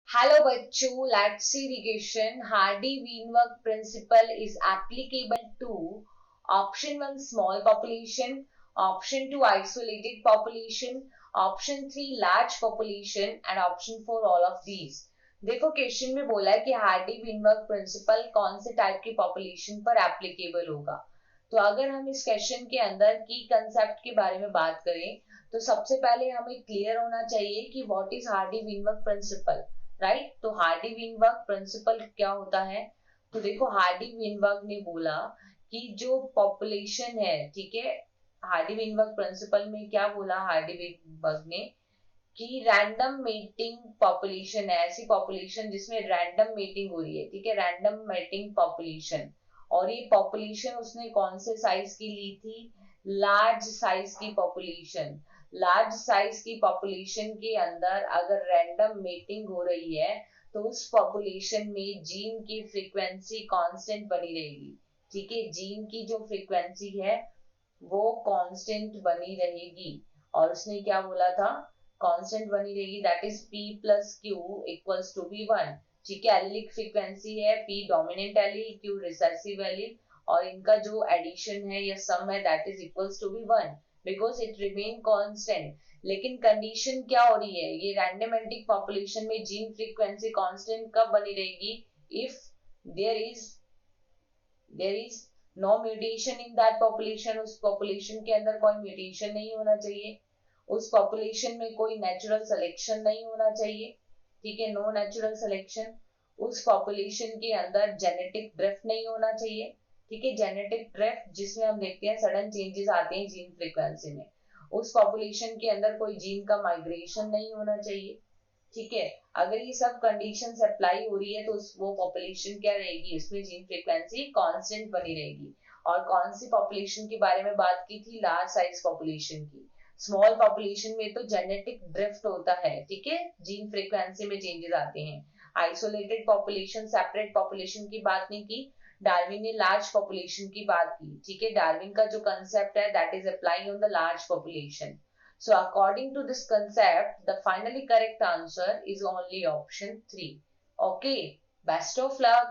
Hello बच्चों, let's see regression. Hardy-Weinberg principle is applicable to option 1 small population, option 2 isolated population, option 3 large population and option 4 all of these. देखो question में बोला है कि Hardy Weinberg principal कौन से type की population पर एप्लीकेबल होगा। तो अगर हम इस क्वेश्चन के अंदर की कंसेप्ट के बारे में बात करें तो सबसे पहले हमें क्लियर होना चाहिए कि what is Hardy Weinberg principal, right. तो हार्डी विनबर्ग प्रिंसिपल क्या होता है? तो देखो हार्डी विनबर्ग ने बोला कि जो पॉपुलेशन है, ठीक है, हार्डी विनबर्ग प्रिंसिपल में क्या बोला हार्डी विनबर्ग ने कि रैंडम मेटिंग पॉपुलेशन है, ऐसी पॉपुलेशन जिसमें रैंडम मेटिंग हो रही है, ठीक है, रैंडम मेटिंग पॉपुलेशन। और ये पॉपुलेशन उसने कौन से साइज की ली थी? लार्ज साइज की पॉपुलेशन। लार्ज साइज की पॉपुलेशन के अंदर अगर रैंडम मेटिंग हो रही है तो उस पॉपुलेशन में जीन की फ्रीक्वेंसी कांस्टेंट बनी रहेगी, ठीक है, जीन की जो फ्रीक्वेंसी है वो कांस्टेंट बनी रहेगी। और उसने क्या बोला था? कांस्टेंट बनी रहेगी, that is p plus q equals to be one. ठीक है, एलिलिक फ्रीक्वेंसी है, p dominant allele, q recessive allele, और इनका जो एडिशन है या सम है that is equals to be one because it remain constant. लेकिन कंडीशन क्या हो रही है? ये रैंडमेटिक पॉपुलेशन में जीन फ्रीक्वेंसी कांस्टेंट कब बनी रहेगी? If there is no mutation in that population. उस पॉपुलेशन के अंदर कोई म्यूटेशन नहीं होना चाहिए, उस पॉपुलेशन में कोई नेचुरल सिलेक्शन नहीं होना चाहिए, ठीक है, नो नेचुरल सिलेक्शन। उस पॉपुलेशन के अंदर जेनेटिक ड्रिफ्ट नहीं होना चाहिए, ठीक है, जेनेटिक ड्रिफ्ट जिसमें हम देखते हैं सडन चेंजेस आते हैं जीन फ्रीक्वेंसी में। उस पॉपुलेशन के अंदर कोई जीन का माइग्रेशन नहीं होना चाहिए, ठीक है। अगर ये सब कंडीशंस अप्लाई हो रही है तो वो पॉपुलेशन क्या रहेगी? उसमें जीन फ्रीक्वेंसी कांस्टेंट बनी रहेगी। और कौन सी पॉपुलेशन के बारे में बात की थी? लार्ज साइज पॉपुलेशन की। स्मॉल पॉपुलेशन में तो जेनेटिक ड्रिफ्ट होता है, ठीक है, जीन फ्रीक्वेंसी में चेंजेस आते हैं। आइसोलेटेड पॉपुलेशन, सेपरेट पॉपुलेशन की बात नहीं की। डार्विन ने लार्ज पॉपुलेशन की बात की, ठीक है, डार्विन का जो कंसेप्ट है that is applying on the large population. So according to this concept, the finally correct answer is only option 3. Okay, best of luck.